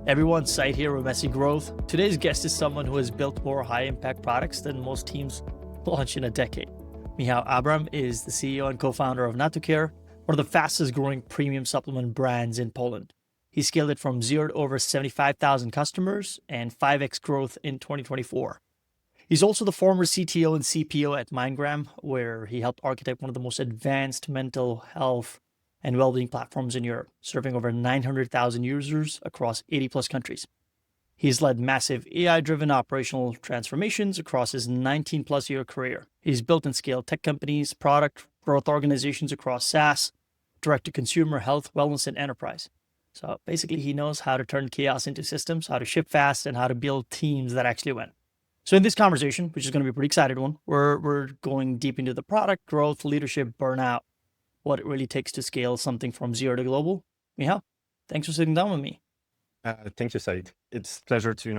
Everyone's sight here with messy growth. Today's guest is someone who has built more high-impact products than most teams launch in a decade. Michal Abram is the CEO and co-founder of Natu.Care, one of the fastest-growing premium supplement brands in Poland. He scaled it from zero to over 75,000 customers and 5x growth in 2024. He's also the former CTO and CPO at Mindgram, where he helped architect one of the most advanced mental health and well-being platforms in Europe, serving over 900,000 users across 80 plus countries. He's led massive AI-driven operational transformations across his 19 plus year career. He's built and scaled tech companies, product growth organizations across SaaS, direct-to-consumer, health, wellness, and enterprise. So basically, he knows how to turn chaos into systems, how to ship fast, and how to build teams that actually win. So in this conversation, which is going to be a pretty excited one, we're going deep into the product, growth, leadership, burnout, what it really takes to scale something from zero to global. Michal, thanks for sitting down with me. Thank you, Said. It's a pleasure to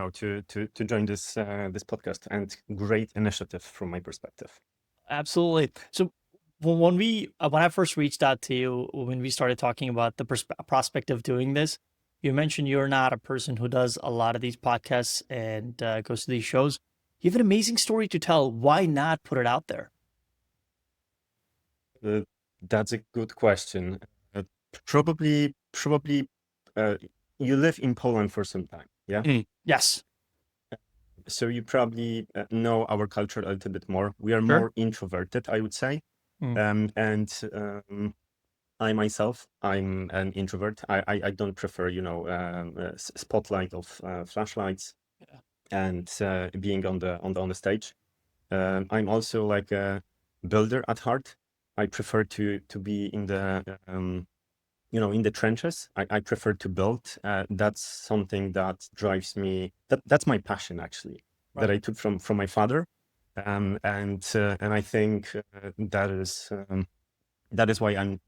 join this podcast, and great initiative from my perspective. Absolutely. So when I first reached out to you, when we started talking about the prospect of doing this, you mentioned you're not a person who does a lot of these podcasts and goes to these shows. You have an amazing story to tell. Why not put it out there? That's a good question. Probably, you live in Poland for some time, yeah? Yes. So you probably know our culture a little bit more. We are Sure. more introverted, I would say. And I myself, I'm an introvert. I don't prefer, spotlight of flashlights and being on the stage. I'm also like a builder at heart. I prefer to be in the in the trenches. I prefer to build. That's something that drives me. That's my passion, actually, that I took from my father, and I think that is why I'm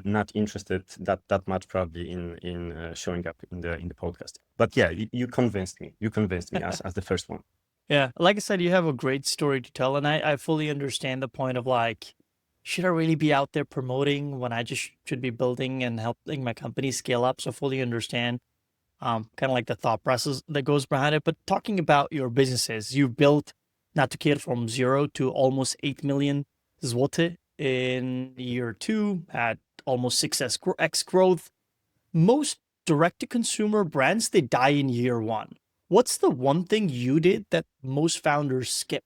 not interested that much probably in showing up in the podcast. But yeah, you convinced me. You convinced me as the first one. Yeah, like I said, you have a great story to tell, and I fully understand the point of like, should I really be out there promoting when I just should be building and helping my company scale up? So fully understand kind of like the thought process that goes behind it. But talking about your businesses, you've built Natu.Care from zero to almost 8 million zloty in year two, at almost 6x growth. Most direct-to-consumer brands, they die in year one. What's the one thing you did that most founders skip?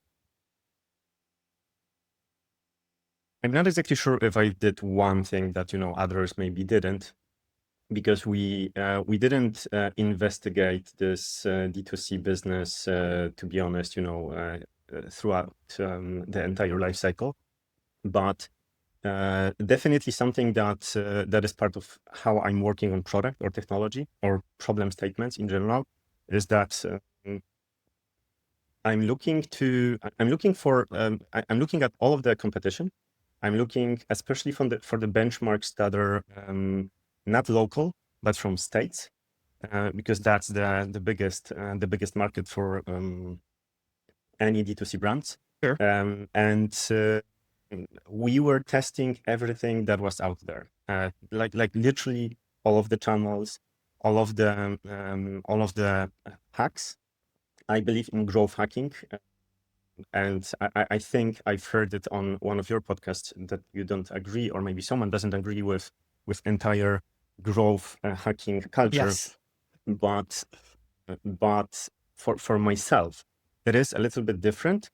I'm not exactly sure if I did one thing that others maybe didn't, because we didn't investigate this D2C business to be honest, throughout the entire life cycle. But definitely something that is part of how I'm working on product or technology or problem statements in general is that I'm looking at all of the competition. I'm looking especially for the benchmarks that are not local but from states, because that's the biggest market for any D2C brands. Sure. And we were testing everything that was out there, like literally all of the channels, all of the hacks. I believe in growth hacking, and I think I've heard it on one of your podcasts that you don't agree, or maybe someone doesn't agree with entire growth hacking culture. Yes. But for myself, it is a little bit different.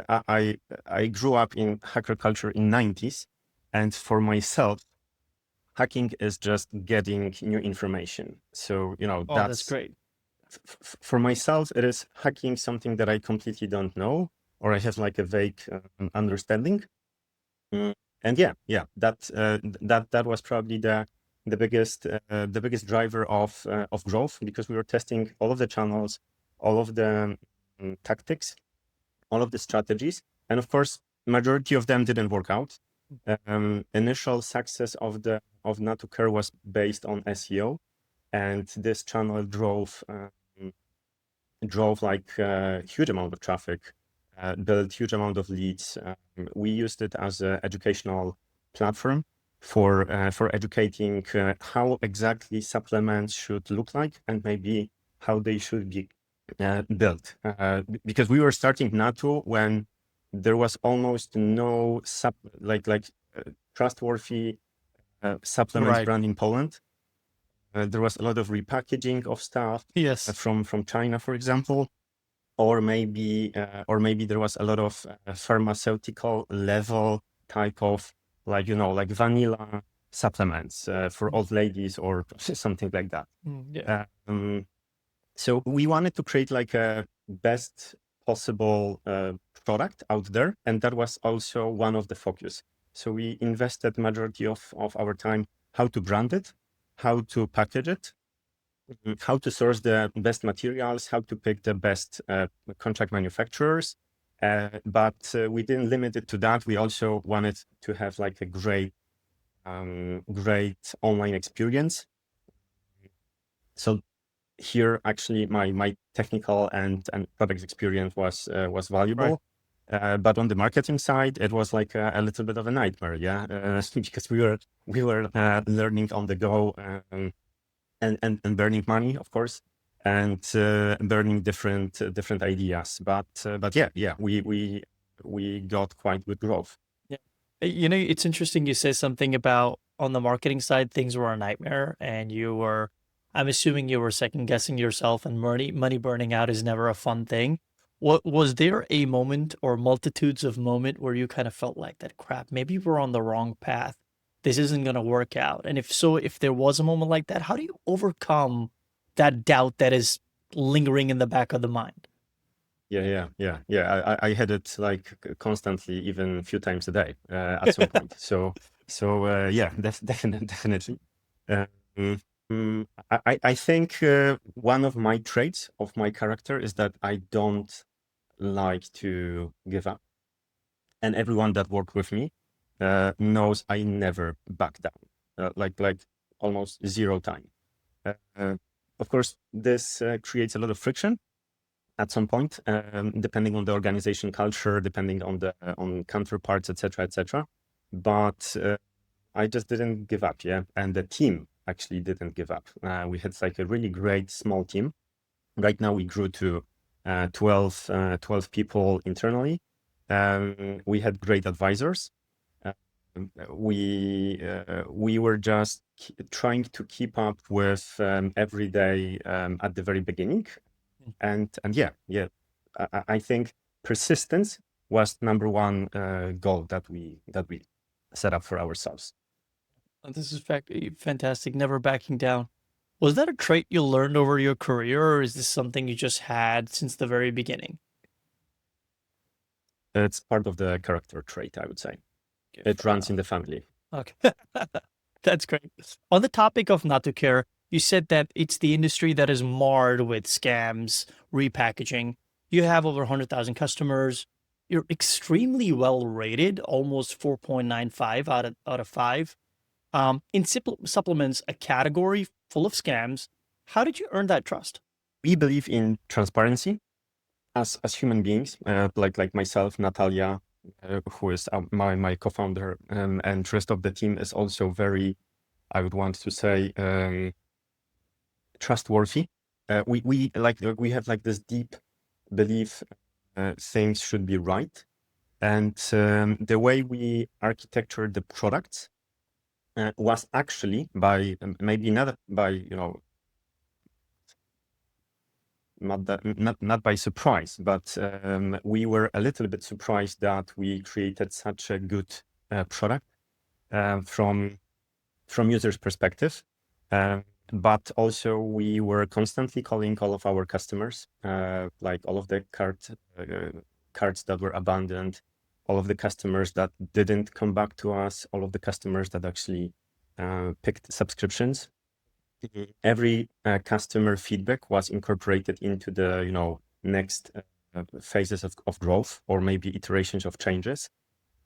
I grew up in hacker culture in 90s, and for myself, hacking is just getting new information. So That's great. For myself, it is hacking something that I completely don't know, or I have like a vague understanding. And yeah, that was probably the biggest driver of growth, because we were testing all of the channels, all of the tactics, all of the strategies, and of course, majority of them didn't work out. Initial success of Natu.Care was based on SEO, and this channel drove like a huge amount of traffic, built huge amount of leads. We used it as an educational platform, for educating how exactly supplements should look like and maybe how they should be built. Because we were starting Natu when there was almost no trustworthy supplements Right. brand in Poland. There was a lot of repackaging of stuff Yes. from China, for example, or maybe there was a lot of pharmaceutical level type of like vanilla supplements for old ladies or something like that. Yeah. So we wanted to create like a best possible product out there, and that was also one of the focus. So we invested majority of our time how to brand it, how to package it, how to source the best materials, how to pick the best contract manufacturers. But we didn't limit it to that. We also wanted to have like a great online experience. So here actually my technical and product experience was valuable. Right. But on the marketing side, it was like a little bit of a nightmare, yeah, because we were learning on the go, and burning money, of course, and burning different ideas. But yeah, we got quite good growth. Yeah. You know, it's interesting you say something about on the marketing side, things were a nightmare and I'm assuming you were second guessing yourself and money burning out is never a fun thing. What was there a moment or multitudes of moment where you kind of felt like that crap, maybe we're on the wrong path. This isn't going to work out. And if so, if there was a moment like that, how do you overcome that doubt that is lingering in the back of the mind? Yeah. I had it like constantly, even a few times a day at some point. So yeah, definitely. Um, I think one of my traits of my character is that I don't like to give up, and everyone that worked with me knows I never back down, like almost zero time. Uh, of course, this creates a lot of friction at some point, depending on the organization culture, depending on the on counterparts, etc., etc. But I just didn't give up, yeah, and the team actually didn't give up. We had like a really great small team. Right now, we grew to 12 people internally. We had great advisors. Uh, we were just trying to keep up with every day at the very beginning, and yeah, I think persistence was number one goal that we set up for ourselves. This is fantastic. Never backing down. Was that a trait you learned over your career, or is this something you just had since the very beginning? It's part of the character trait, I would say. Okay, It runs in the family. okay. That's great. On the topic of Natu.Care, you said that it's the industry that is marred with scams, repackaging. You have over 100,000 customers. You're extremely well rated, almost 4.95 out of 5. In supplements, a category full of scams. How did you earn that trust? We believe in transparency as human beings, like myself, Natalia, who is my co-founder, and rest of the team is also very, I would want to say, trustworthy. We have like this deep belief things should be right, and the way we architecture the products was actually by maybe not by not by surprise, but we were a little bit surprised that we created such a good product from users' perspective. But also we were constantly calling all of our customers, like all of the cards that were abandoned, all of the customers that didn't come back to us, all of the customers that actually picked subscriptions. Every customer feedback was incorporated into the next phases of growth, or maybe iterations of changes.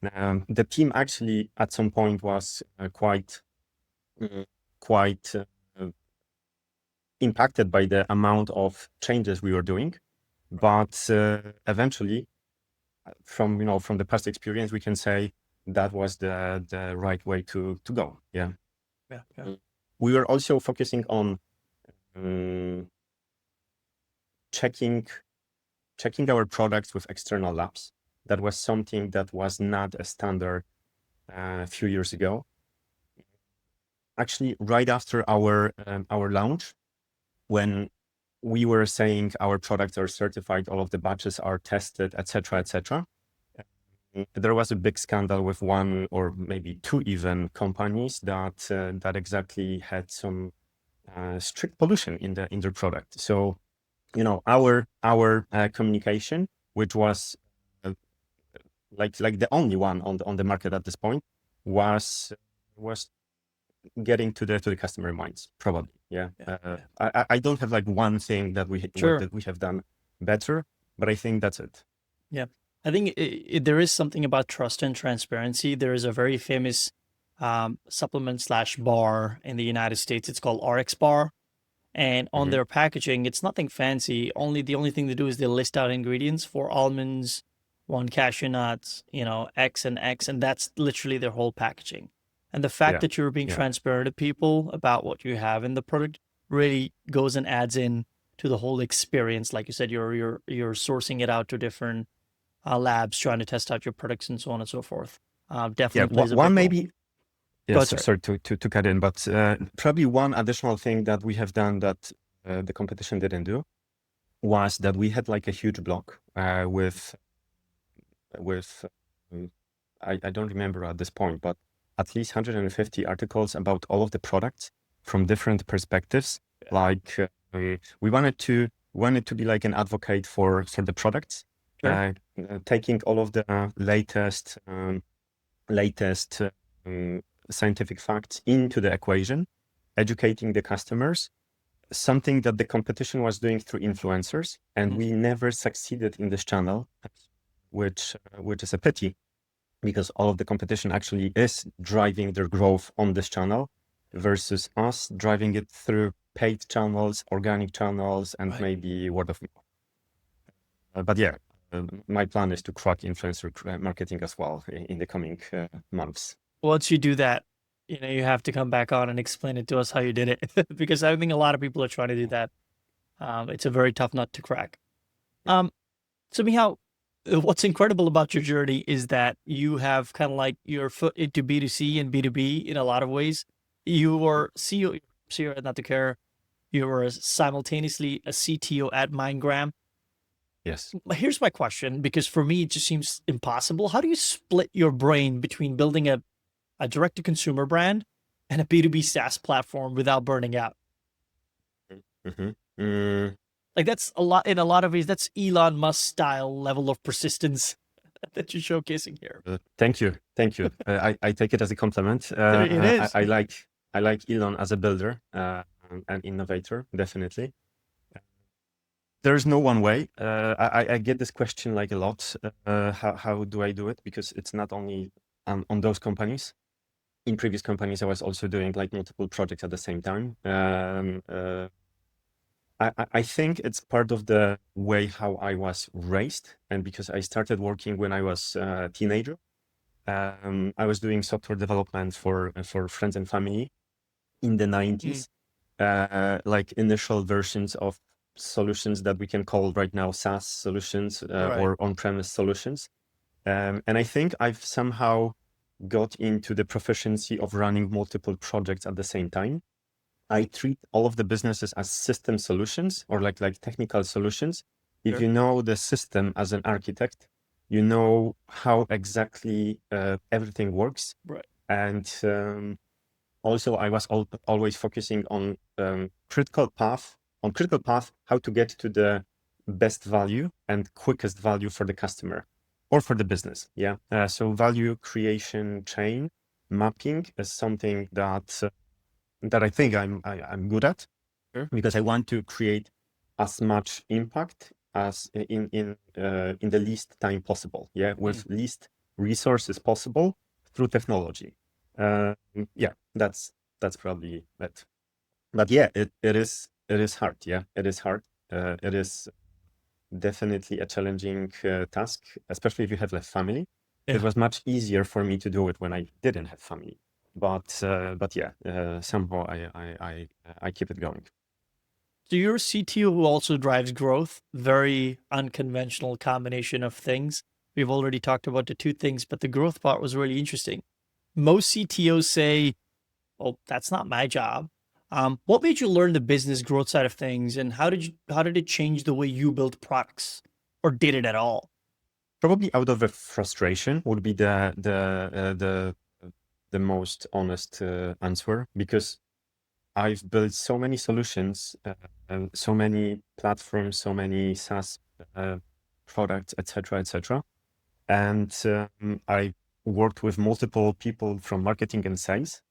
The team actually at some point was quite impacted by the amount of changes we were doing, but eventually, from the past experience, we can say that was the right way to go. Yeah. Yeah. We were also focusing on checking our products with external labs. That was something that was not a standard a few years ago. Actually, right after our launch, when we were saying our products are certified, all of the batches are tested, etc., there was a big scandal with one or maybe two even companies that exactly had some strict pollution in their product. So, our communication, which was like the only one on the market at this point, was getting to the customer minds, probably. Yeah. I don't have like one thing that we have done better, but I think that's it. Yeah. I think there is something about trust and transparency. There is a very famous supplement / bar in the United States. It's called RX Bar. And on their packaging, it's nothing fancy. The only thing they do is they list out ingredients: 4 almonds, 1 cashew nuts, X and X, and that's literally their whole packaging. And the fact that you're being transparent to people about what you have in the product really goes and adds in to the whole experience. Like you said, you're sourcing it out to different labs, trying to test out your products and so on and so forth. Definitely plays a big role. Yes, sorry to cut in, but probably one additional thing that we have done that the competition didn't do was that we had like a huge blog with I don't remember at this point, but at least 150 articles about all of the products from different perspectives. Like we wanted to be like an advocate for the products, taking all of the latest scientific facts into the equation, educating the customers, something that the competition was doing through influencers, and we never succeeded in this channel, which is a pity, because all of the competition actually is driving their growth on this channel versus us driving it through paid channels, organic channels, and maybe word of mouth. But yeah, my plan is to crack influencer marketing as well in the coming months. Once you do that, you have to come back on and explain it to us how you did it, because I think a lot of people are trying to do that. It's a very tough nut to crack. So Michal, what's incredible about your journey is that you have kind of like your foot into B2C and B2B in a lot of ways. You were CEO at Natu.Care. You were simultaneously a CTO at MindGram. Yes. Here's my question, because for me, it just seems impossible. How do you split your brain between building a direct-to-consumer brand and a B2B SaaS platform without burning out? Like that's a lot, in a lot of ways, that's Elon Musk style level of persistence that you're showcasing here. Thank you. I take it as a compliment. It is. I like Elon as a builder, an innovator, definitely. There's no one way. I get this question like a lot. How do I do it? Because it's not only on those companies. In previous companies, I was also doing like multiple projects at the same time. I think it's part of the way how I was raised, and because I started working when I was a teenager. I was doing software development for friends and family in the 90s, like initial versions of solutions that we can call right now SaaS solutions or on-premise solutions. And I think I've somehow got into the proficiency of running multiple projects at the same time. I treat all of the businesses as system solutions or like technical solutions. If you know the system as an architect, you know how exactly everything works. Right. And also, I was always focusing on critical path, how to get to the best value and quickest value for the customer or for the business. Yeah. So value creation chain mapping is something that I think I'm good at, because I want to create as much impact as in the least time possible. Yeah, with least resources possible through technology. Yeah, that's probably it. But yeah, it is hard. Yeah, it is hard. It is definitely a challenging task, especially if you have a family. it was much easier for me to do it when I didn't have family. But yeah, somehow I keep it going. So you're a CTO who also drives growth, very unconventional combination of things. We've already talked about the two things, but the growth part was really interesting. Most CTOs say, "Oh, that's not my job." What made you learn the business growth side of things, and how did it change the way you build products, or did it at all? Probably out of a frustration would be the most honest answer, because I've built so many solutions, and so many platforms, so many SaaS products, etc., etc. And I worked with multiple people from marketing and sales,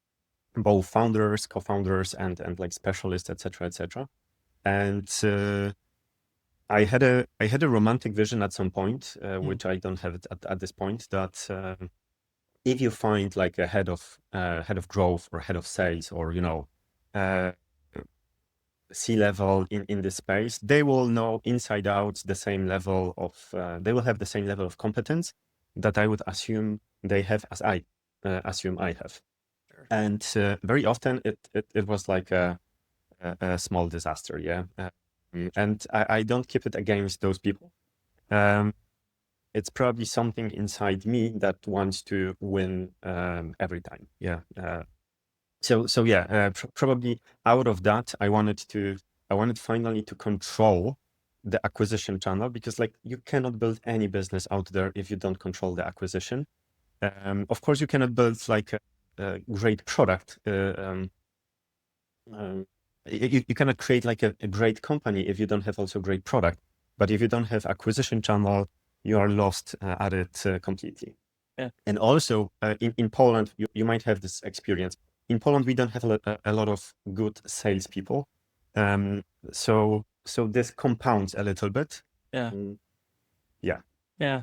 both founders, co-founders, and like specialists, etc., etc. And I had a romantic vision at some point, which I don't have it at this point, that if you find like a head of growth or head of sales, or uh, C-level in this space, they will know inside out the same level of they will have the same level of competence that I would assume they have, as I assume I have. Sure. And very often it was like a small disaster, yeah. And I don't keep it against those people. It's probably something inside me that wants to win every time, yeah. So yeah, probably out of that, I wanted finally to control the acquisition channel, because like you cannot build any business out there if you don't control the acquisition. Of course, you cannot build like a great product. You cannot create like a great company if you don't have also great product. But if you don't have acquisition channel, you are lost at it completely. Yeah. And also in Poland, you might have this experience. In Poland, we don't have a lot of good salespeople. So this compounds a little bit. Yeah. Yeah. Yeah.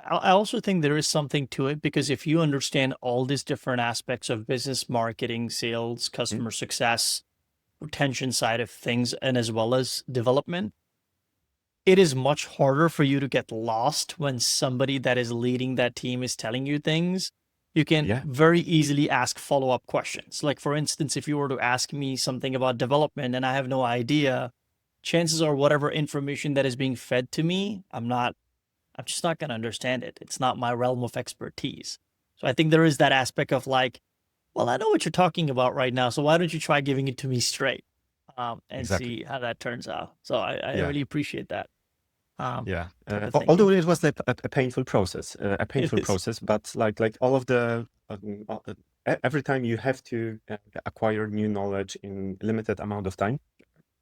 I also think there is something to it, because if you understand all these different aspects of business, marketing, sales, customer success, retention side of things, and as well as development, it is much harder for you to get lost when somebody that is leading that team is telling you things. You can Yeah. very easily ask follow-up questions. Like, for instance, if you were to ask me something about development and I have no idea, chances are whatever information that is being fed to me, I'm just not going to understand it. It's not my realm of expertise. So I think there is that aspect of like, well, I know what you're talking about right now, so why don't you try giving it to me straight, and Exactly. see how that turns out. So I Yeah. really appreciate that. Yeah. Type of Although thinking. it was like a painful process, It is. but like all of the every time you have to acquire new knowledge in limited amount of time,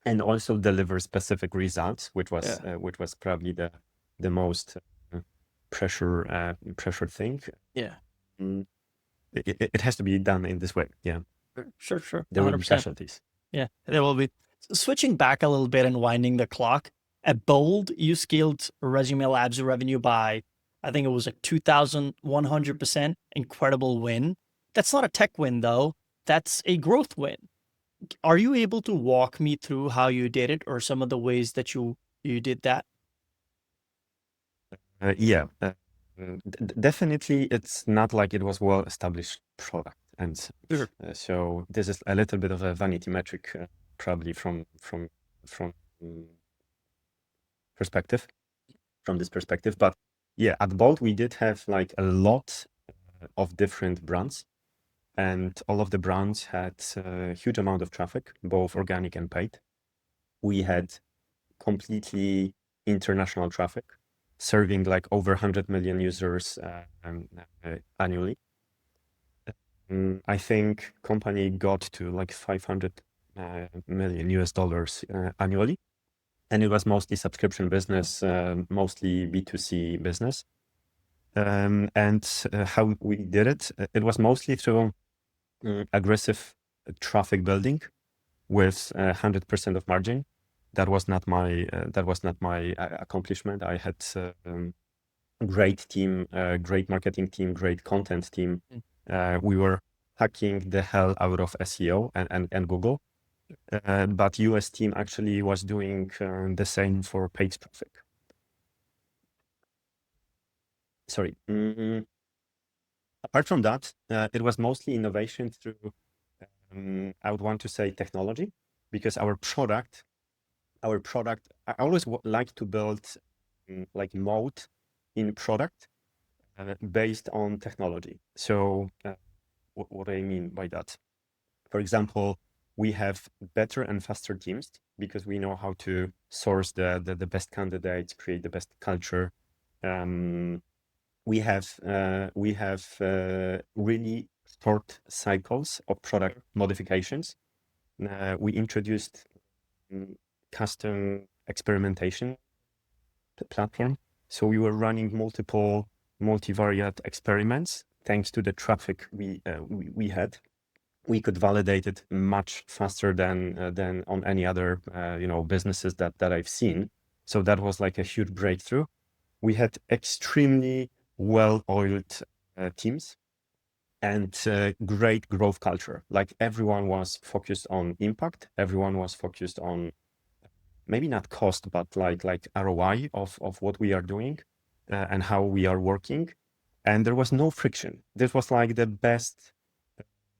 and also deliver specific results, Yeah. which was probably the most pressure thing. Yeah. Mm, it has to be done in this way. Yeah, Sure. there will be 100%. casualties. Yeah, there will be. Switching back a little bit and winding the clock, at Bold, you scaled Resume Labs revenue by, I think it was like 2,100%. Incredible win. That's not a tech win, though. That's a growth win. Are you able to walk me through how you did it, or some of the ways that you did that? Yeah, definitely, it's not like it was well-established product, and Sure. so this is a little bit of a vanity metric, probably from mm, perspective, from this perspective. But yeah, at Bolt we did have like a lot of different brands, and all of the brands had a huge amount of traffic, both organic and paid. We had completely international traffic, serving like over 100 million users annually. I think company got to like 500 million US dollars annually. And it was mostly subscription business, mostly B2C business. And how we did it, it was mostly through aggressive traffic building with 100% of margin. That was not my accomplishment. I had great team, great marketing team, great content team. We were hacking the hell out of SEO and Google. But US team actually was doing the same for paid traffic. Sorry. Apart from that, it was mostly innovation through, I would want to say technology, because I always like to build like mode in product based on technology. So what do I mean by that? For example, we have better and faster teams because we know how to source the best candidates, create the best culture. We have really short cycles of product modifications. We introduced custom experimentation platform. So we were running multiple multivariate experiments. Thanks to the traffic we had, we could validate it much faster than on any other businesses that I've seen. So that was like a huge breakthrough. We had extremely well-oiled teams and great growth culture. Like everyone was focused on impact. Everyone was focused on maybe not cost, but like ROI of what we are doing and how we are working. And there was no friction. This was like the best,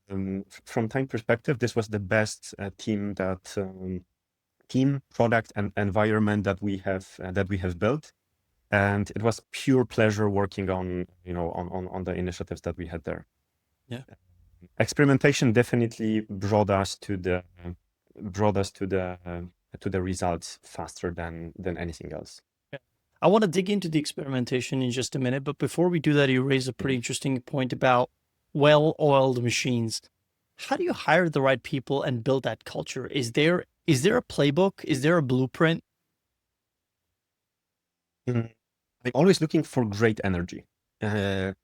from time perspective, this was the best team product and environment that we have built. And it was pure pleasure working on the initiatives that we had there. Yeah. Experimentation definitely brought us to the results faster than anything else. Yeah. I want to dig into the experimentation in just a minute, but before we do that, you raised a pretty interesting point about well-oiled machines. How do you hire the right people and build that culture? Is there a playbook? Is there a blueprint? I'm always looking for great energy, and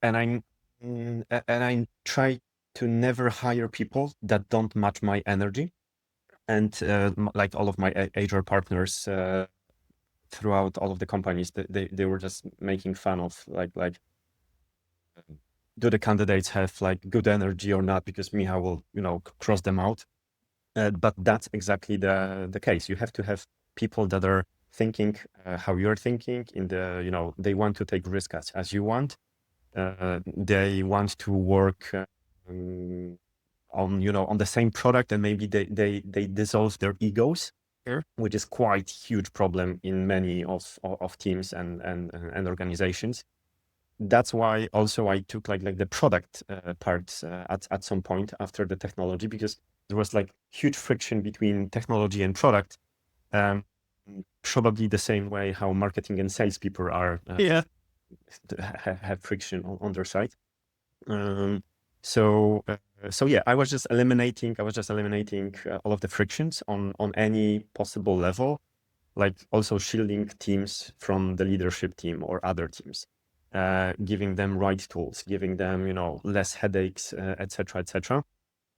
I try to never hire people that don't match my energy. And like all of my HR partners throughout all of the companies, they were just making fun of like do the candidates have like good energy or not? Because Michal will cross them out. But that's exactly the case. You have to have people that are thinking how you're thinking. They want to take risk as you want. They want to work on the same product, and maybe they dissolve their egos, which is quite huge problem in many of teams and organizations. That's why also I took like the product part at some point after the technology, because there was like huge friction between technology and product. Probably the same way how marketing and salespeople are have friction on their side. So yeah, I was just eliminating all of the frictions on any possible level, like also shielding teams from the leadership team or other teams, giving them right tools, giving them less headaches, etc., etc.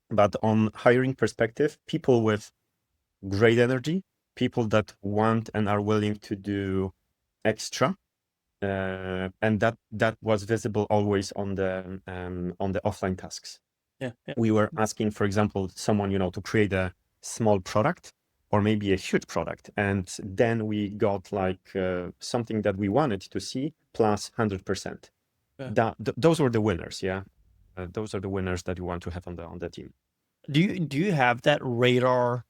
But on hiring perspective, people with great energy, people that want and are willing to do extra. And that was visible always on the offline tasks. Yeah. We were asking, for example, someone to create a small product or maybe a huge product, and then we got like something that we wanted to see plus 100%. Those were the winners. Yeah, those are the winners that you want to have on the team. Do you have that radar,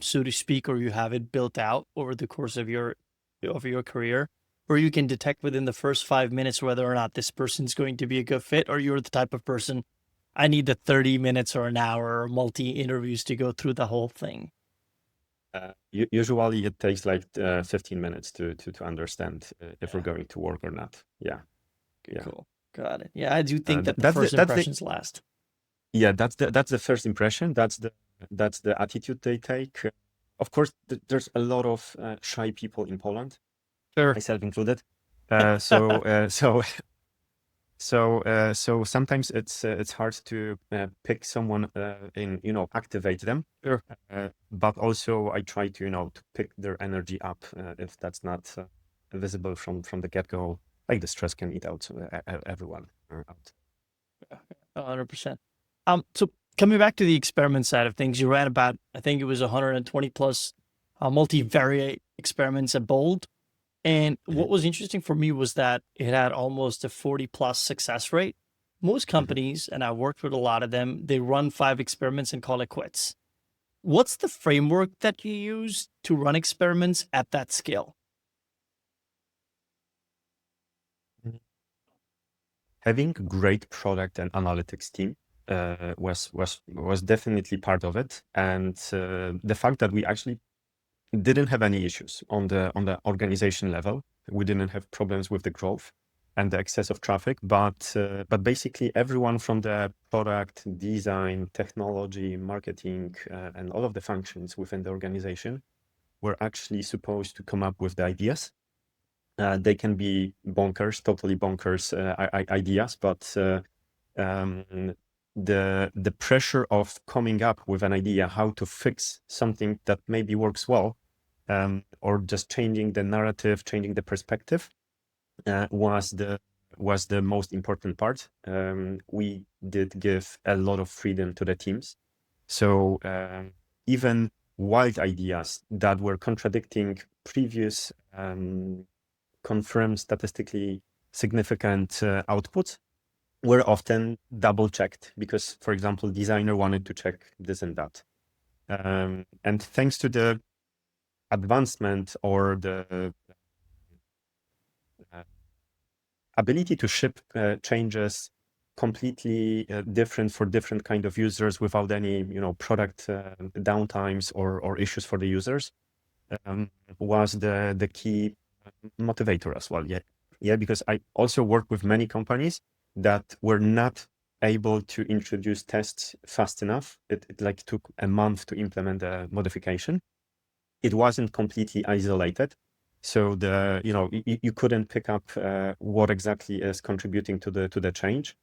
so to speak, or you have it built out over the course of your career, where you can detect within the first 5 minutes whether or not this person's going to be a good fit, or you're the type of person, I need the 30 minutes or an hour or multi interviews to go through the whole thing? Usually it takes like 15 minutes to understand if we're going to work or not. Yeah. Cool. Got it. Yeah, I do think that the first impressions last. Yeah, that's the first impression. That's the attitude they take. Of course, there's a lot of shy people in Poland, Sure. myself included. So sometimes it's hard to pick someone activate them. Sure. But also I try to pick their energy up if that's not visible from the get-go. Like the stress can eat out everyone out. 100%. So coming back to the experiment side of things, you ran about, I think it was 120 plus multivariate experiments at Bold. And what was interesting for me was that it had almost a 40 plus success rate. Most companies, and I've worked with a lot of them, they run 5 experiments and call it quits. What's the framework that you use to run experiments at that scale? Having a great product and analytics team was definitely part of it, and the fact that we actually didn't have any issues on the organization level. We didn't have problems with the growth and the excess of traffic, but basically everyone from the product, design, technology, marketing, and all of the functions within the organization were actually supposed to come up with the ideas. They can be bonkers, totally bonkers ideas, but the pressure of coming up with an idea how to fix something that maybe works well, or just changing the narrative, changing the perspective, was the most important part. We did give a lot of freedom to the teams, so even wild ideas that were contradicting previous confirmed statistically significant outputs were often double checked because, for example, designer wanted to check this and that. And thanks to the advancement or the ability to ship changes completely different for different kind of users without any, product downtimes or issues for the users, was the key motivator as well. Yeah, because I also work with many companies that were not able to introduce tests fast enough. It like took a month to implement a modification. It wasn't completely isolated, so you couldn't pick up what exactly is contributing to the change,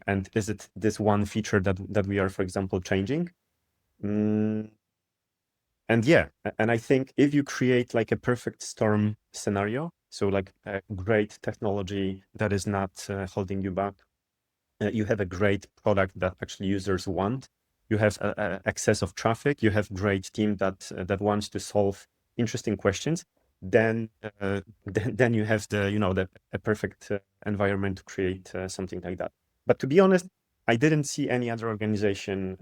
and is it this one feature that we are, for example, changing. And yeah, and I think if you create like a perfect storm scenario, so like a great technology that is not holding you back, you have a great product that actually users want, you have excess of traffic, you have great team that wants to solve interesting questions, then then you have a perfect environment to create something like that. But to be honest, I didn't see any other organization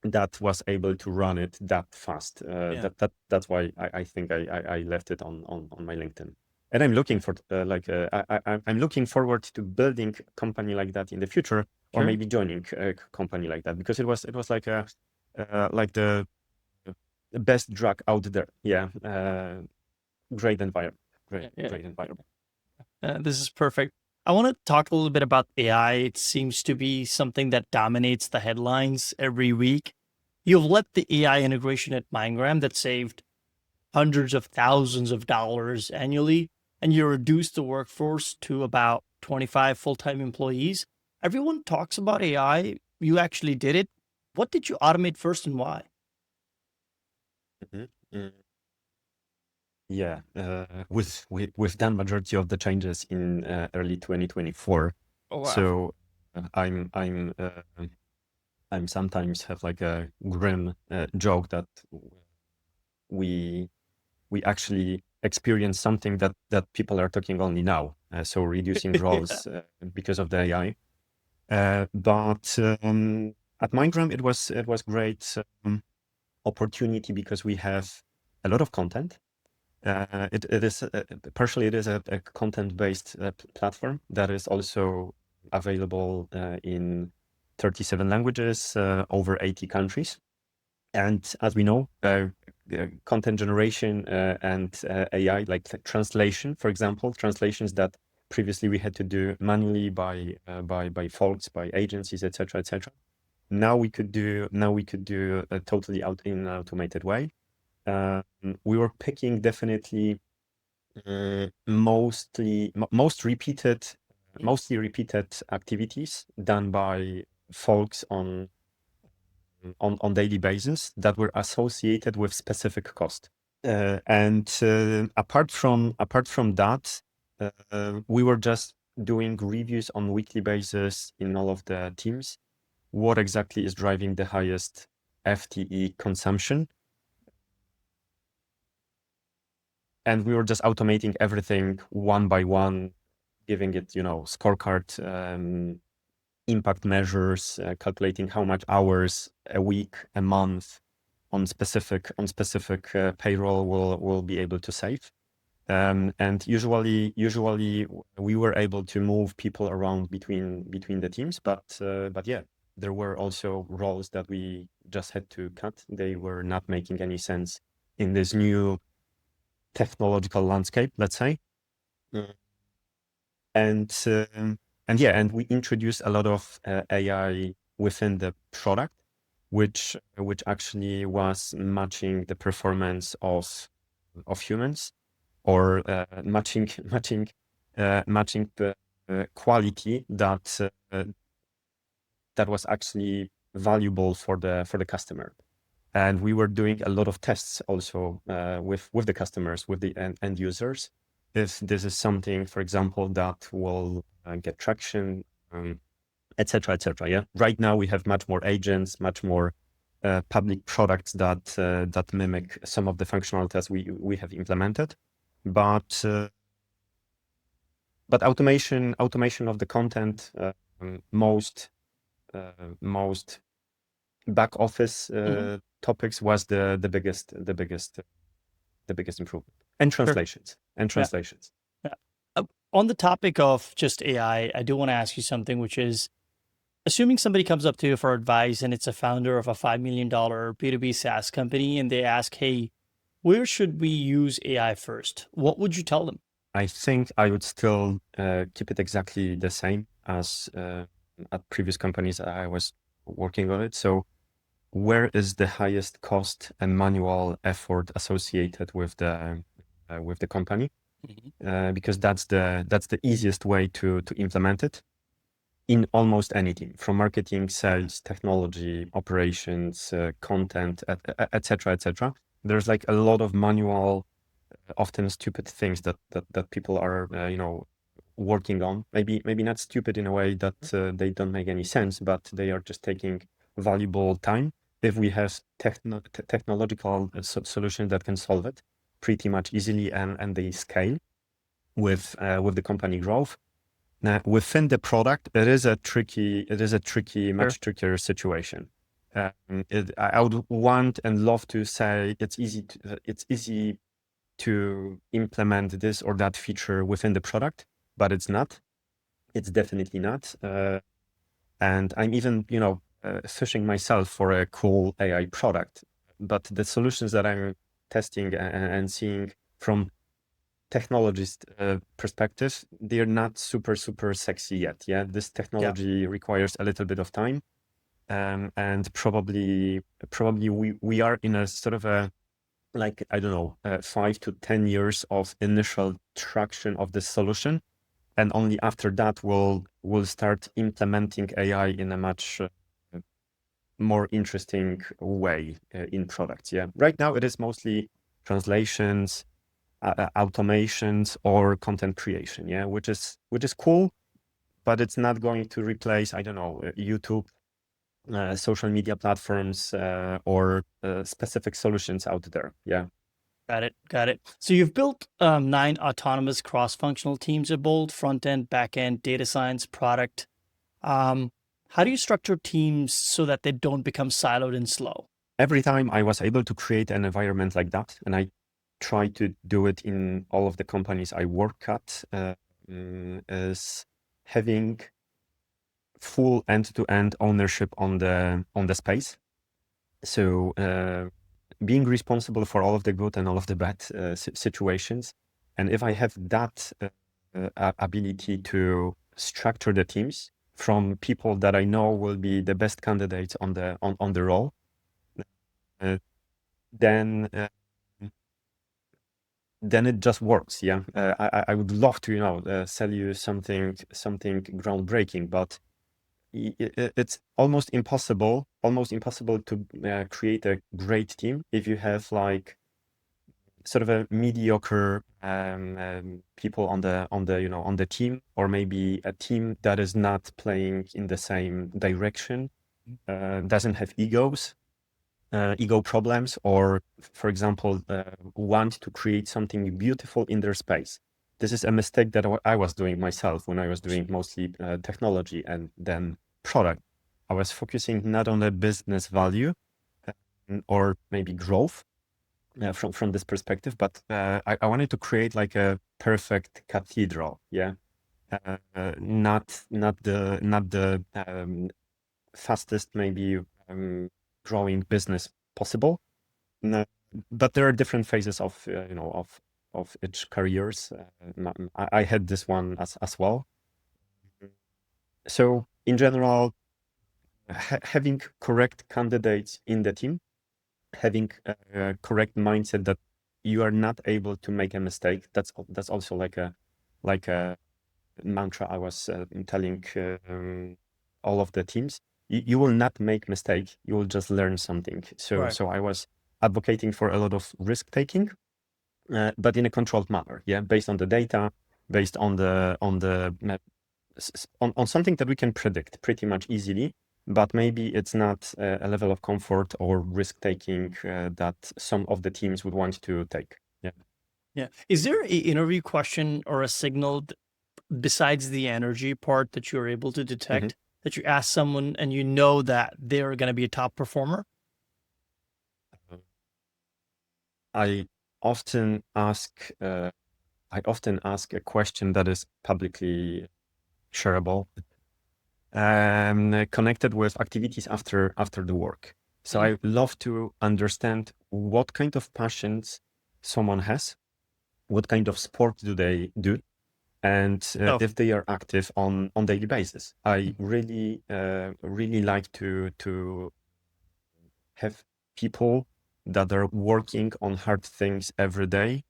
that was able to run it that fast. Yeah. That's why I think I left it on my LinkedIn. And I'm looking for I'm looking forward to building a company like that in the future, or Sure. maybe joining a company like that, because it was like the best drug out there. Yeah, great environment. Great environment. This is perfect. I want to talk a little bit about AI. It seems to be something that dominates the headlines every week. You've led the AI integration at MindGram that saved hundreds of thousands of dollars annually, and you reduced the workforce to about 25 full-time employees. Everyone talks about AI. You actually did it. What did you automate first and why? Mhm. Yeah, we've done majority of the changes in early 2024. Oh, wow. So I'm sometimes have like a grim joke that we actually experience something that people are talking only now. So reducing roles because of the AI. But at Mindgram, it was great opportunity because we have a lot of content. It is partially it is a content-based platform that is also available in 37 languages, over 80 countries. And as we know, content generation and AI, like translation, for example, translations that previously we had to do manually by folks, by agencies, etc., etc. Now we could do totally in an automated way. We were picking definitely mostly repeated activities done by folks on daily basis that were associated with specific cost. And apart from that, we were just doing reviews on weekly basis in all of the teams. What exactly is driving the highest FTE consumption? And we were just automating everything one by one, giving it, scorecard, impact measures, calculating how much hours a week, a month on specific payroll will be able to save. And usually we were able to move people around between the teams, but yeah, there were also roles that we just had to cut. They were not making any sense in this new technological landscape, let's say. Mm. And we introduced a lot of AI within the product, which actually was matching the performance of humans, or matching the quality that was actually valuable for the customer. And we were doing a lot of tests also with the customers, with the end users. If this is something, for example, that will get traction, et cetera, et cetera. Yeah. Right now we have much more agents, much more public products that mimic some of the functionalities we have implemented, but automation of the content, most back office topics was the biggest improvement. And translations. Yeah. On the topic of just AI, I do want to ask you something, which is, assuming somebody comes up to you for advice and it's a founder of a $5 million B2B SaaS company, and they ask, hey, where should we use AI first? What would you tell them? I think I would still keep it exactly the same as at previous companies I was working on it. So where is the highest cost and manual effort associated with the company? Because that's the easiest way to implement it in almost anything, from marketing, sales, technology, operations, content, et cetera, et cetera. There's like a lot of manual, often stupid things that people are working on. Maybe not stupid in a way that they don't make any sense, but they are just taking valuable time. If we have technological solutions that can solve it pretty much easily, and they scale with the company growth. Now, within the product, it is a tricky, much trickier situation. I would want and love to say it's easy to implement this or that feature within the product, but it's not. It's definitely not. And I'm even, fishing myself for a cool AI product. But the solutions that I'm testing and seeing from technologist perspective, they're not super sexy yet. Yeah, this technology requires a little bit of time, and probably we are in a sort of a, like, I don't know, 5 to 10 years of initial traction of this solution, and only after that we'll start implementing AI in a much more interesting way in products. Yeah, right now it is mostly translations, automations, or content creation. Yeah, which is cool, but it's not going to replace, I don't know, YouTube, social media platforms, or specific solutions out there. Yeah. Got it. So you've built 9 autonomous cross-functional teams at Bold: front end, back end, data science, product. How do you structure teams so that they don't become siloed and slow? Every time I was able to create an environment like that, and I try to do it in all of the companies I work at, is having full end-to-end ownership on the space. So being responsible for all of the good and all of the bad situations. And if I have that ability to structure the teams from people that I know will be the best candidates on the role, then it just works. Yeah, I would love to sell you something groundbreaking, but it's almost impossible to create a great team if you have like sort of a mediocre people on the team, or maybe a team that is not playing in the same direction, doesn't have ego problems, or, for example, want to create something beautiful in their space. this is a mistake that I was doing myself when I was doing mostly technology and then product. I was focusing not on the business value or maybe growth from this perspective, but I wanted to create like a perfect cathedral, yeah, not the fastest maybe growing business possible. No, but there are different phases of of each careers. I had this one as well. So in general, having correct candidates in the team, having a correct mindset that you are not able to make a mistake. That's also like a mantra I was telling all of the teams. You will not make mistake. You will just learn something. So I was advocating for a lot of risk taking, but in a controlled manner. Yeah, based on the data, based on on something that we can predict pretty much easily. But maybe it's not a level of comfort or risk taking that some of the teams would want to take. Yeah. Yeah. Is there an interview question or a signal besides the energy part that you're able to detect that you ask someone and you know that they're going to be a top performer? I often ask a question that is publicly shareable, connected with activities after the work. So I love to understand what kind of passions someone has, what kind of sport do they do, and if they are active on daily basis. I really like to have people that are working on hard things every day,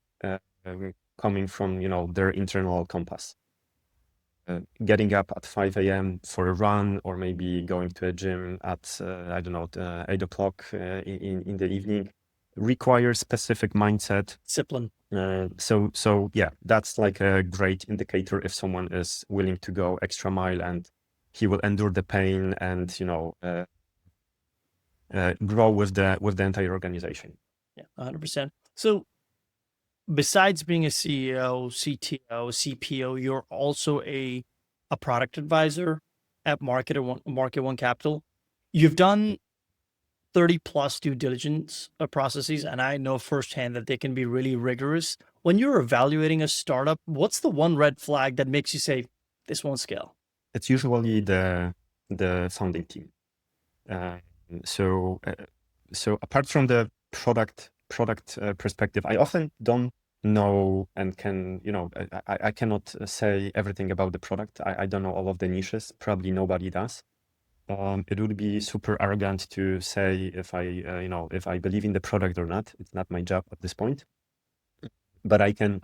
coming from their internal compass. Getting up at 5 a.m. for a run, or maybe going to a gym at I don't know 8 o'clock in the evening, requires specific mindset, discipline. So yeah, that's like a great indicator if someone is willing to go extra mile and he will endure the pain and grow with the entire organization. Yeah, 100%. So besides being a CEO, CTO, CPO, you're also a product advisor at Market One Capital. You've done 30 plus due diligence processes, and I know firsthand that they can be really rigorous. When you're evaluating a startup, what's the one red flag that makes you say, this won't scale? It's usually the founding team. So apart from the product perspective, I often don't know and can I cannot say everything about the product. I don't know all of the niches. Probably nobody does. It would be super arrogant to say if I believe in the product or not. It's not my job at this point. But I can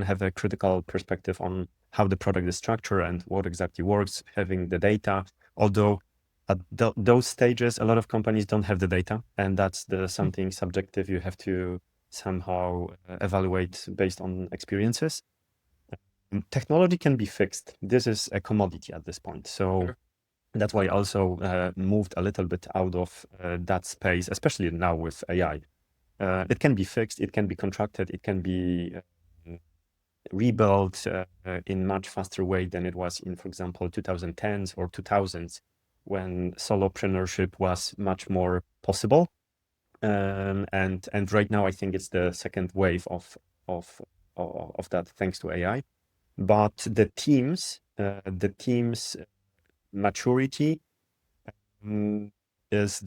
have a critical perspective on how the product is structured and what exactly works, having the data. Although at those stages, a lot of companies don't have the data, and that's something subjective you have to somehow evaluate based on experiences. Technology can be fixed. This is a commodity at this point. So that's why I also moved a little bit out of that space, especially now with AI. It can be fixed, it can be contracted, it can be rebuilt in much faster way than it was in, for example, 2010s or 2000s, when solopreneurship was much more possible. And right now, I think it's the second wave of that, thanks to AI. But the teams maturity is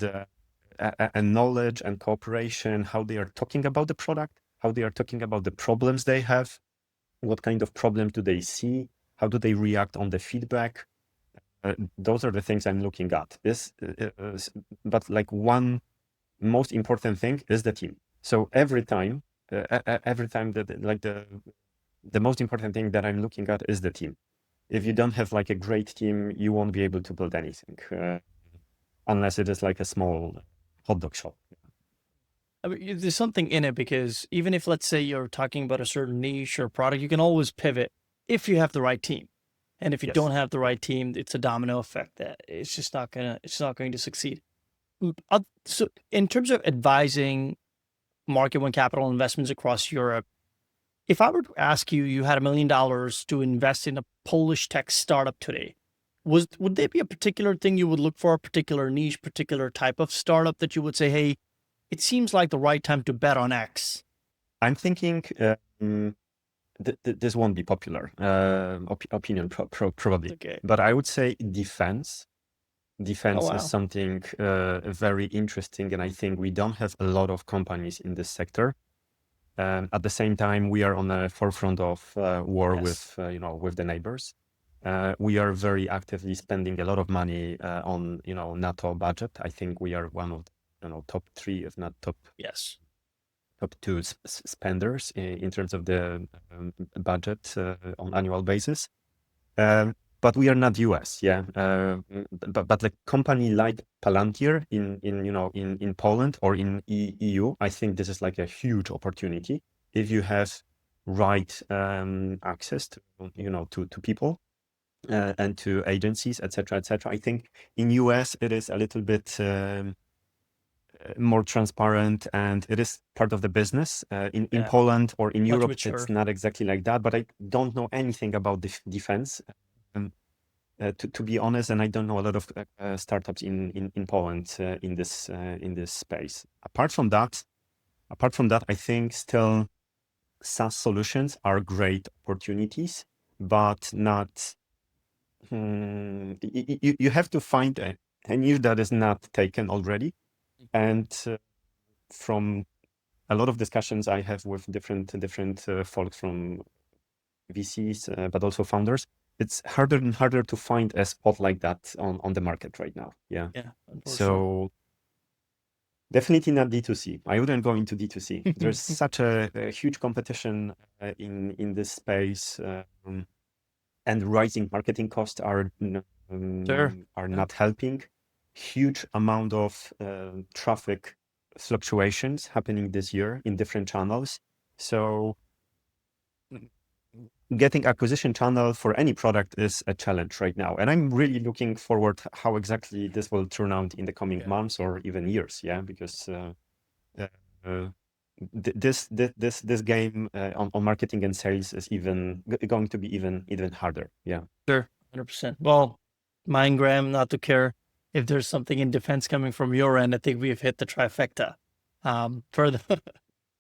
a knowledge and cooperation, how they are talking about the product, how they are talking about the problems they have, what kind of problem do they see, how do they react on the feedback. Those are the things I'm looking at. But like one most important thing is the team. So every time that like the most important thing that I'm looking at is the team. If you don't have like a great team, you won't be able to build anything, unless it is like a small hot dog shop. I mean, there's something in it, because even if, let's say, you're talking about a certain niche or product, you can always pivot if you have the right team. And if you don't have the right team, it's a domino effect that it's not going to succeed. So in terms of advising Market One Capital investments across Europe, If I were to ask you, you had $1 million to invest in a Polish tech startup today, would there be a particular thing you would look for, a particular niche, particular type of startup that you would say, hey, it seems like the right time to bet on X? I'm thinking this won't be popular opinion probably, Okay. but I would say defense. Oh, Defense is wow. something very interesting, and I think we don't have a lot of companies in this sector. At the same time, we are on the forefront of war Yes. with the neighbors. We are very actively spending a lot of money on NATO budget. I think we are one of top three, if not Yes. top two spenders in terms of the budget on annual basis. But we are not US, yeah. But a company like Palantir in Poland or in EU, I think this is like a huge opportunity if you have right access to people and to agencies, etc., etc. I think in US it is a little bit more transparent and it is part of the business. In Yeah. Poland or in Much Europe, mature. it's not exactly like that. But I don't know anything about defense. To be honest, and I don't know a lot of startups in Poland in this space. Apart from that, I think still SaaS solutions are great opportunities, but not. You have to find a niche that is not taken already, and from a lot of discussions I have with different folks from VCs, but also founders, it's harder and harder to find a spot like that on the market right now. Yeah. Yeah, unfortunately. So definitely not D2C. I wouldn't go into D2C. There's such a huge competition in this space, and rising marketing costs are Sure. not helping. Huge amount of traffic fluctuations happening this year in different channels. So getting acquisition channel for any product is a challenge right now. And I'm really looking forward how exactly this will turn out in the coming months or even years. Yeah, because this game on marketing and sales is going to be even harder. Yeah. Sure. 100%. Well, mind Graham, Natu.Care. If there's something in defense coming from your end, I think we've hit the trifecta for the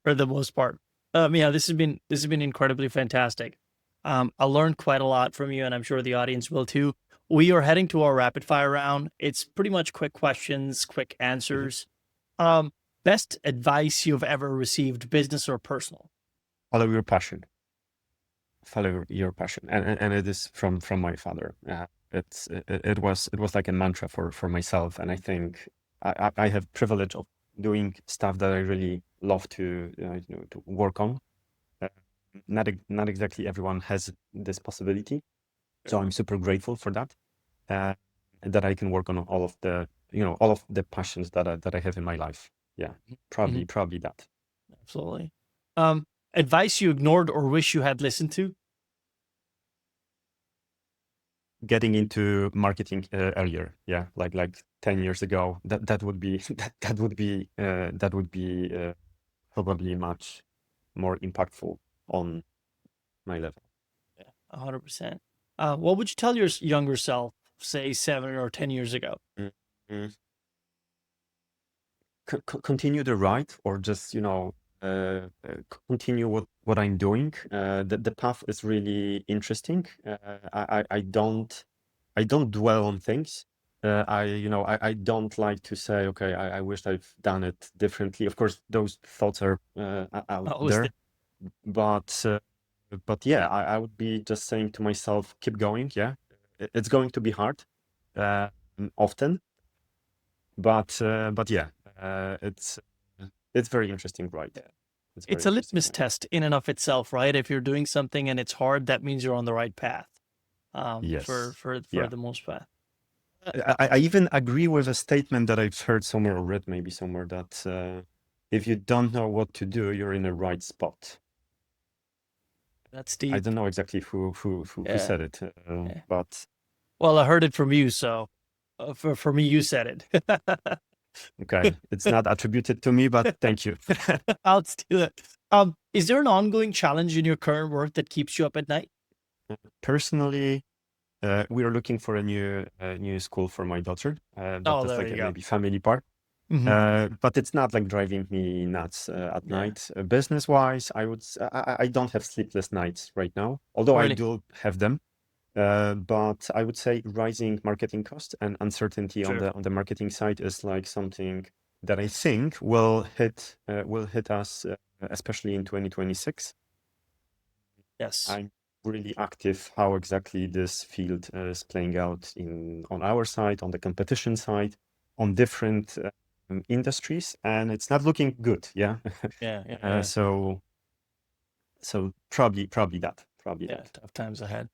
for the most part. Yeah, this has been incredibly fantastic. I learned quite a lot from you, and I'm sure the audience will too. We are heading to our rapid fire round. It's pretty much quick questions, quick answers. Best advice you've ever received, business or personal? Follow your passion. Follow your passion, and it is from my father. It was like a mantra for myself, and I think I have privilege of doing stuff that I really love to to work on. Not exactly everyone has this possibility, so I'm super grateful for that. That I can work on all of the passions that I have in my life. Yeah, probably that. Absolutely. Advice you ignored or wish you had listened to? Getting into marketing earlier, yeah, like 10 years ago, that would be that would be probably much more impactful on my level. Yeah, 100%. What would you tell your younger self, say 7 or 10 years ago? Mm-hmm. Continue the ride, or just continue what I'm doing. The path is really interesting. I don't dwell on things. I don't like to say, okay, I wish I've done it differently. Of course, those thoughts are out there, but yeah, I would be just saying to myself, keep going. Yeah, it's going to be hard, often, but yeah, it's very interesting, right? It's a litmus test in and of itself, right? If you're doing something and it's hard, that means you're on the right path. Yes. For Yeah. the most part. I even agree with a statement that I've heard somewhere or read maybe somewhere, that if you don't know what to do, you're in the right spot. That's deep. I don't know exactly who said it, but well, I heard it from you, so for me, you said it. okay, it's not attributed to me, but thank you. I'll steal it. Is there an ongoing challenge in your current work that keeps you up at night? Personally, we are looking for a new school for my daughter. That's There like you a go. maybe family part. But it's not like driving me nuts at night. Business-wise, I don't have sleepless nights right now, although I Really? do have them. But I would say rising marketing costs and uncertainty on True. the marketing side is like something that I think will hit us, especially in 2026. Yes. I'm really active how exactly this field is playing out on our side, on the competition side, on different industries, and it's not looking good. Yeah. Yeah. So probably that. Tough times ahead.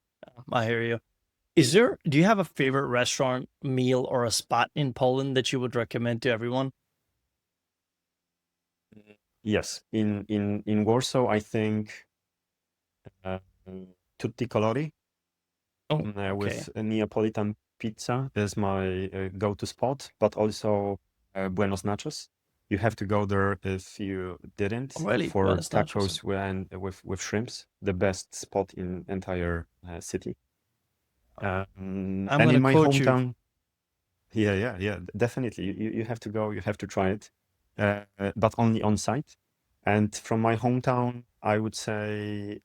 I hear you. Do you have a favorite restaurant, meal, or a spot in Poland that you would recommend to everyone? Yes. In Warsaw, I think uh, Tutti Colori Oh, okay. with a Neapolitan pizza is my go-to spot, but also Buenos Nachos. You have to go there if you didn't Really? for Buenos Nachos. tacos with shrimps. The best spot in entire city. I'm And gonna in my quote you. hometown, yeah, definitely. You have to go. You have to try it, but only on site. And from my hometown, I would say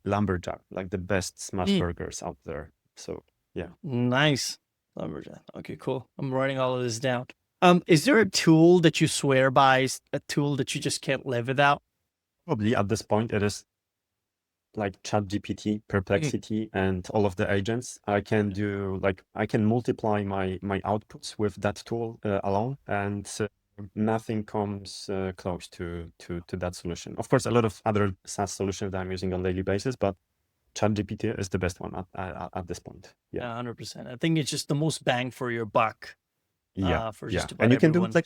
Lumberjack, like the best smash burgers out there. So yeah. Nice. Lumberjack. Okay, cool. I'm writing all of this down. Is there a tool that you swear by, a tool that you just can't live without? Probably at this point, it is like ChatGPT, Perplexity, and all of the agents. I can multiply my outputs with that tool alone, and nothing comes close to that solution. Of course, a lot of other SaaS solutions that I'm using on a daily basis, but ChatGPT is the best one at this point. Yeah, 100%. I think it's just the most bang for your buck. For just about and you can do everyone. like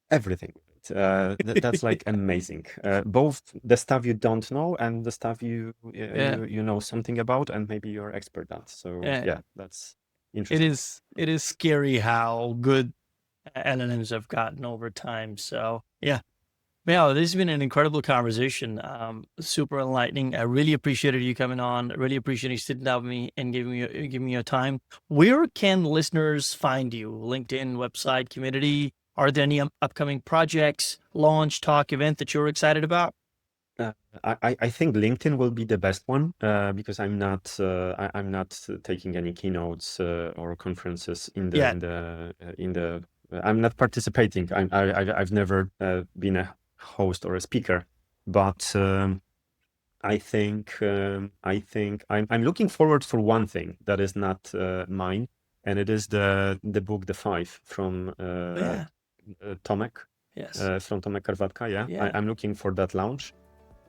everything. That's like amazing. Both the stuff you don't know and the stuff you know something about and maybe you're expert at. So yeah, that's interesting. It is scary how good LLMs have gotten over time. So yeah. This has been an incredible conversation. Super enlightening. I really appreciated you coming on. I really appreciate you sitting down with me and giving me your time. Where can listeners find you? LinkedIn, website, community? Are there any upcoming projects, launch, talk, event that you're excited about? I think LinkedIn will be the best one because I'm not taking any keynotes or conferences in the I'm not participating. I've never been a host or a speaker, but I think I'm looking forward for one thing that is not mine, and it is the book The Five from Tomek. Yes. From Tomek Karwatka. Yeah. I'm looking for that launch.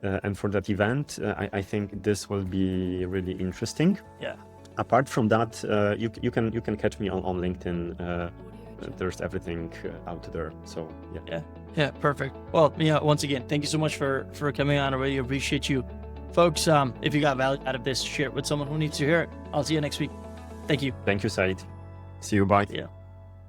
And for that event, I think this will be really interesting. Yeah. Apart from that, you can catch me on LinkedIn. There's everything out there. So yeah. Yeah. Perfect. Well, once again, thank you so much for coming on. I really appreciate you, folks. If you got value out of this, share it with someone who needs to hear it. I'll see you next week. Thank you. Thank you, Said. See you. Bye. Yeah.